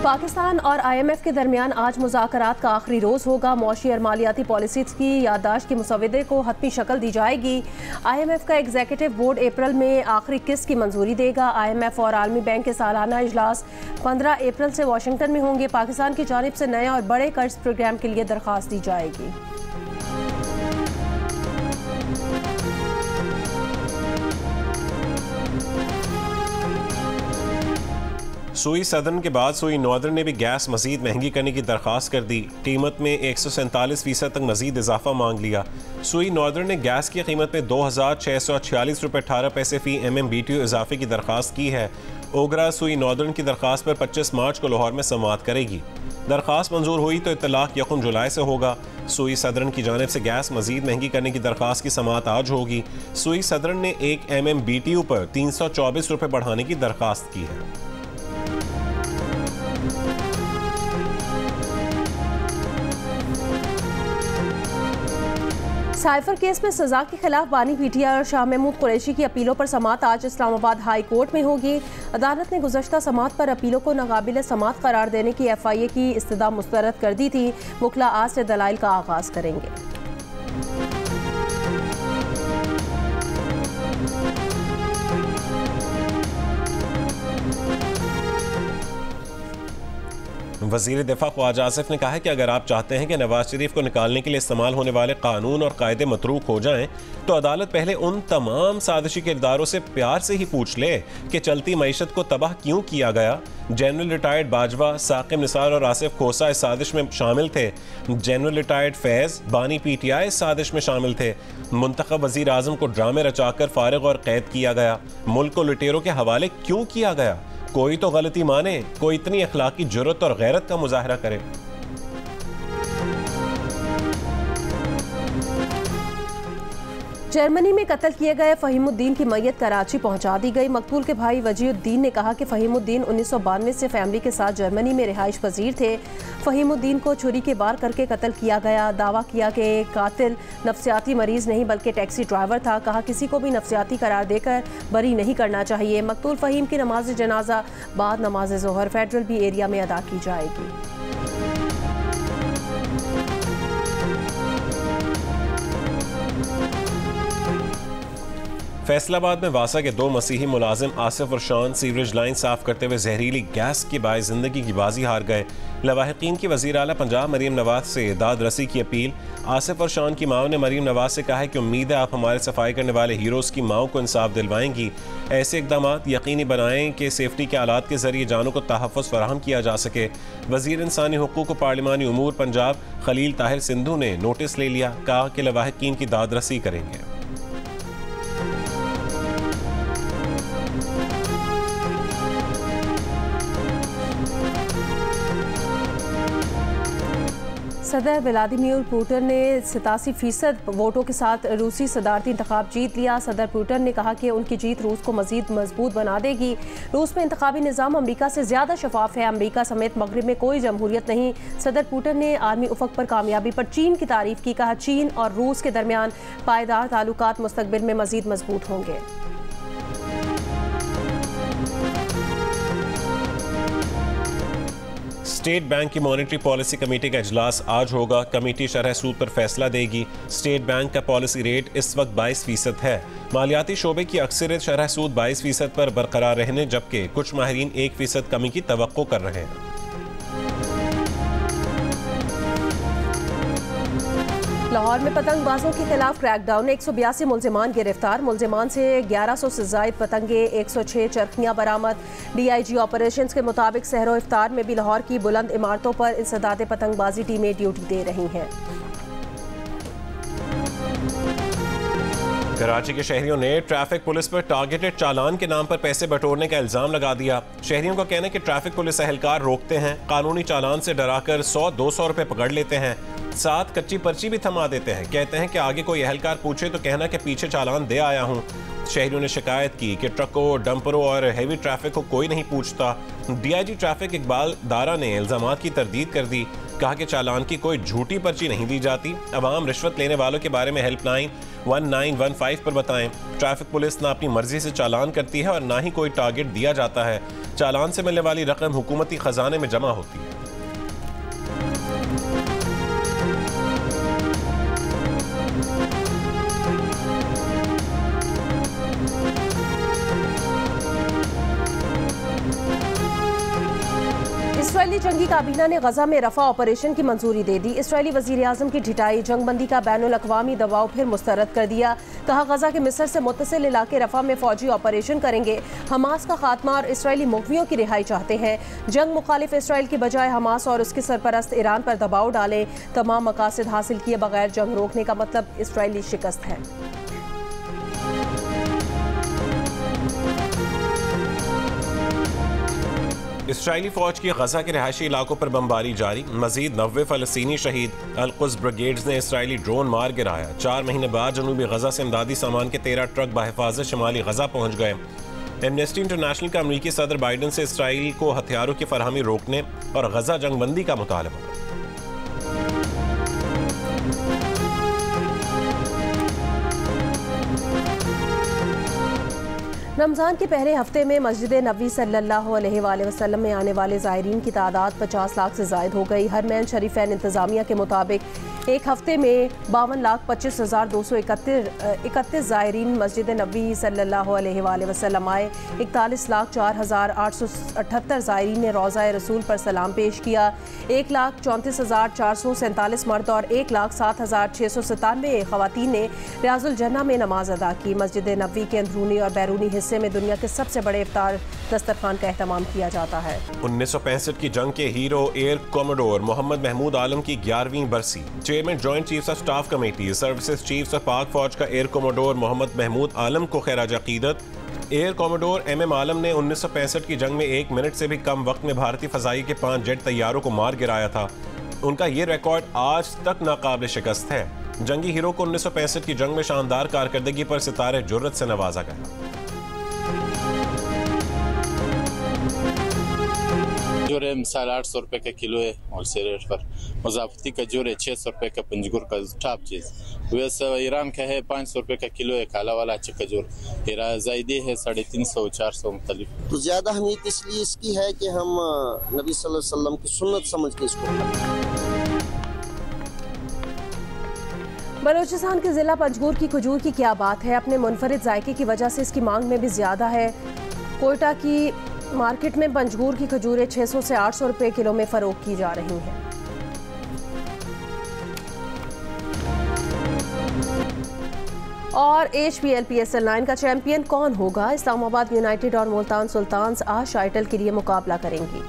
पाकिस्तान और IMF के दरमियान आज मुज़ाकरात का आखिरी रोज़ होगा। मौशी और मालियाती पॉलिसीज़ की याददाश्त के मुसवदे को हतमी शक्ल दी जाएगी। IMF का एग्जीक्यूटिव बोर्ड अप्रैल में आखिरी किस्त की मंजूरी देगा। IMF और आलमी बैंक के सालाना इजलास 15 अप्रैल से वाशिंगटन में होंगे। पाकिस्तान की जानिब से नए और बड़े कर्ज प्रोग्राम के लिए दरख्वास्त दी जाएगी। सुई सदर्न के बाद सुई नॉर्दर्न ने भी गैस मजीद महंगी करने की दरख्वास्त कर दी। कीमत में 147% तक मजीद इजाफा मांग लिया। सुई नॉर्दर्न ने गैस की कीमत में 2646 रुपये 18 पैसे फी MMBTU इजाफे की दरख्वास्त की है। ओगरा सुई नॉर्दर्न की दरख्वास्त पर 25 मार्च को लाहौर में समाअत करेगी। दरख्वास्त मंजूर हुई तो इत्तलाक 1 जुलाई से होगा। सुई सदर्न की जानिब से गैस मजीद महंगी करने की दरख्वास्त की समाअत आज होगी। सुई सदर्न ने 1 MMBTU पर 324 रुपये बढ़ाने की दरख्वास्त की है। साइफर केस में सजा के खिलाफ बानी PTI और शाह महमूद कुरैशी की अपीलों पर समाअत आज इस्लामाबाद हाई कोर्ट में होगी। अदालत ने गुज़श्ता समाअत पर अपीलों को नाकाबिल समाअत करार देने की FIA की इस्तदा मुस्तरद कर दी थी। मुखला आज से दलाइल का आगाज करेंगे। वज़ीर दिफा ख्वाजा आसिफ ने कहा है कि अगर आप चाहते हैं कि नवाज शरीफ को निकालने के लिए इस्तेमाल होने वाले कानून और कायदे मतरूक हो जाएं, तो अदालत पहले उन तमाम साजिशी किरदारों से प्यार से ही पूछ ले कि चलती मईशत को तबाह क्यों किया गया। जनरल रिटायर्ड बाजवा, साकिब निसार और आसिफ खोसा इस साजिश में शामिल थे। जनरल रिटायर्ड फैज़, बानी PTI इस साजिश में शामिल थे। मुंतखब वज़ीर आज़म को ड्रामे रचाकर फारिग और कैद किया गया। मुल्क को लुटेरों के हवाले क्यों किया गया? कोई तो गलती माने, कोई इतनी अखलाकी जुर्रत और गैरत का मुजाहरा करे। जर्मनी में कत्ल किए गए फ़हीमुद्दीन की मैयत कराची पहुंचा दी गई। मकतूल के भाई वजीउद्दीन ने कहा कि फ़हीमुद्दीन 1992 से फैमिली के साथ जर्मनी में रिहाइश पजीर थे। फ़हीमुद्दीन को छुरी के वार करके कत्ल किया गया। दावा किया कि कातिल नफ्सियाती मरीज नहीं बल्कि टैक्सी ड्राइवर था। कहा किसी को भी नफ्सियाती करार देकर बरी नहीं करना चाहिए। मकतूल फ़हीम की नमाज जनाजा बाद नमाज ज़ोहर फेडरल बी एरिया में अदा की जाएगी। फैसलाबाद में वासा के 2 मसीही मुलाजिम आसिफ और शान सीवरेज लाइन साफ करते हुए जहरीली गैस के बायस जिंदगी की बाजी हार गए। लवाहिकीन की वज़ीर आला पंजाब मरीम नवाज से दाद रसी की अपील। आसिफ और शान की माओ ने मरीम नवाज से कहा है कि उम्मीद है आप हमारे सफाई करने वाले हीरोज़ की माओ को इंसाफ दिलवाएंगी। ऐसे इकदाम यकीनी बनाएं कि सेफ्टी के आलात के जरिए जानों को तहफ़्फ़ुज़ फराहम किया जा सके। वज़ीर इंसानी हुकूक़ व पार्लिमानी उमूर पंजाब खलील ताहिर सिंधु ने नोटिस ले लिया। कहा कि लवाहिकीन की दाद रसी करेंगे। सदर व्लादिमीर पुतिन ने 87% वोटों के साथ रूसी सदारती इंतखाब जीत लिया। सदर पुतिन ने कहा कि उनकी जीत रूस को मजीद मजबूत बना देगी। रूस में इंतखाबी निज़ाम अमरीका से ज़्यादा शफाफ है। अमरीका समेत मगरिब में कोई जमहूरियत नहीं। सदर पुतिन ने आलमी उफ़क़ पर कामयाबी पर चीन की तारीफ की। कहा चीन और रूस के दरमियान पायदार ताल्लुकात मुस्तक़बिल में मजीद मजबूत होंगे। स्टेट बैंक की मॉनेटरी पॉलिसी कमेटी का इजलास आज होगा। कमेटी शरह सूद पर फैसला देगी। स्टेट बैंक का पॉलिसी रेट इस वक्त 22% है। मालियाती शोबे की अक्सरियत शरह सूद 22% पर बरकरार रहने, जबकि कुछ माहिरीन 1% कमी की तवक्को कर रहे हैं। लाहौर में पतंगबाजों के खिलाफ क्रैकडाउन, 182 मुलजिमान गिरफ्तार। मुलजिमान से 1100 से जायद पतंगे, 106 चरखियां बरामद। DIG ऑपरेशंस के मुताबिक सहरो इफ्तार में भी लाहौर की बुलंद इमारतों पर इंसदाद पतंगबाजी टीमें ड्यूटी दे रही हैं। कराची के शहरियों ने ट्रैफिक पुलिस पर टारगेटेड चालान के नाम पर पैसे बटोरने का इल्जाम लगा दिया। शहरियों का कहना है कि ट्रैफिक पुलिस एहलकार रोकते हैं, कानूनी चालान से डराकर 100-200 रुपए पकड़ लेते हैं, साथ कच्ची पर्ची भी थमा देते हैं। कहते हैं कि आगे कोई एहलकार पूछे तो कहना कि पीछे चालान दे आया हूँ। शहरियों ने शिकायत की कि ट्रकों, डंपरों और हैवी ट्रैफिक को कोई नहीं पूछता। डीआईजी ट्रैफिक इकबाल दारा ने इल्जामात की तरदीद कर दी। कहा कि चालान की कोई झूठी पर्ची नहीं दी जाती। अवाम रिश्वत लेने वालों के बारे में हेल्पलाइन 1915 पर बताएं। ट्रैफिक पुलिस ना अपनी मर्जी से चालान करती है और ना ही कोई टारगेट दिया जाता है। चालान से मिलने वाली रकम हुकूमती खजाने में जमा होती है। इसराइली जंगी काबीना ने गजा में रफा ऑपरेशन की मंजूरी दे दी। इसराइली वजीर आजम की ढिठाई, जंगबंदी का बैनुल अक़वामी दबाव फिर मुस्तरद कर दिया। कहा गजा के मिस्र से मुत्तसिल इलाके रफा में फौजी ऑपरेशन करेंगे। हमास का खात्मा और इसराइली मुग़वियों की रिहाई चाहते हैं। जंग मुखालिफ इसराइल की बजाय हमास और उसके सरपरस्त ईरान पर दबाव डालें। तमाम मकासद हासिल किए बगैर जंग रोकने का मतलब इसराइली शिकस्त है। इसराइली फौज की गजा के रिहायशी इलाकों पर बमबारी जारी। मजीद 90 फ़लस्तीनी शहीद। अल-कुद्स ब्रिगेड्स ने इसराइली ड्रोन मार गिराया। 4 महीने बाद जनूबी गजा से इमदादी सामान के 13 ट्रक बहिफाजत शुमाली गजा पहुंच गए। एमनेस्टी इंटरनेशनल का अमरीकी सदर बाइडन से इसराइल को हथियारों की फरहमी रोकने और गजा जंगबंदी का मुतालबा। रमज़ान के पहले हफ्ते में मस्जिद नबी सल्लल्लाहु अलैहि वसल्लम में आने वाले ज़ायरीन की तादाद 50 लाख से ज़ायद हो गई। हरमैन शरीफैन इंतज़ामिया के मुताबिक एक हफ्ते में 52,25,231 ज़ायरीन मस्जिद नबी सल्लल्लाहु अलैहि वसल्लम आए। 41,04,878 ज़ायरीन ने रोज़ा रसूल पर सलाम पेश किया। 1,34,447 मर्द और 1,07,697 ख़वातीन ने रियाजुल जन्ना में नमाज अदा की। मस्जिद नबी के अंदरूनी और बैरूनी हिस्से में दुनिया के सबसे बड़े इफ्तार दस्तरखान का एहतमाम किया जाता है। 1965 की जंग के hero air commodore Mohammad Mahmood Alam की 11वीं बरसी। Chairman joint chiefs of staff committee services chiefs of Pak फौज का एयर कोमोडोर मोहम्मद महमूद आलम को खैराज अकीदत। एयर कोमोडोर MM आलम ने 1965 की जंग में 1 मिनट से भी कम वक्त में भारतीय फजाई के 5 जेट तैयारों को मार गिराया था। उनका ये रिकॉर्ड आज तक नाकाबिल शिकस्त है। जंगी हीरो को 1965 की जंग में शानदार कारकर्दगी पर सितारे जुर्रत से नवाजा गया। खजूर मिसाल 800 रुपये का किलो है होलसेल रेट पर। मुजाफती खजूर है 600 रुपये का पंजगुर का टॉप चीज़। वैसे ईरान का है 500 रुपये का किलो है काला वाला अच्छा खजूर। जायदे है 350-400 मुख्तलिफ। तो ज़्यादा अहमियत इसलिए इसकी है कि हम नबी सल्लल्लाहु अलैहि वसल्लम की सुन्नत समझ के इसको। बलूचिस्तान के ज़िला पंजगुर की खजूर की क्या बात है। अपने मुनफरिद जायके की वजह से इसकी मांग में भी ज़्यादा है। कोयटा की मार्केट में पंजगूर की खजूरें 600 से 800 रुपये किलो में फरोख्त की जा रही हैं। और HPL PSL 9 का चैंपियन कौन होगा। इस्लामाबाद यूनाइटेड और मुल्तान सुल्तान्स आज टाइटल के लिए मुकाबला करेंगी।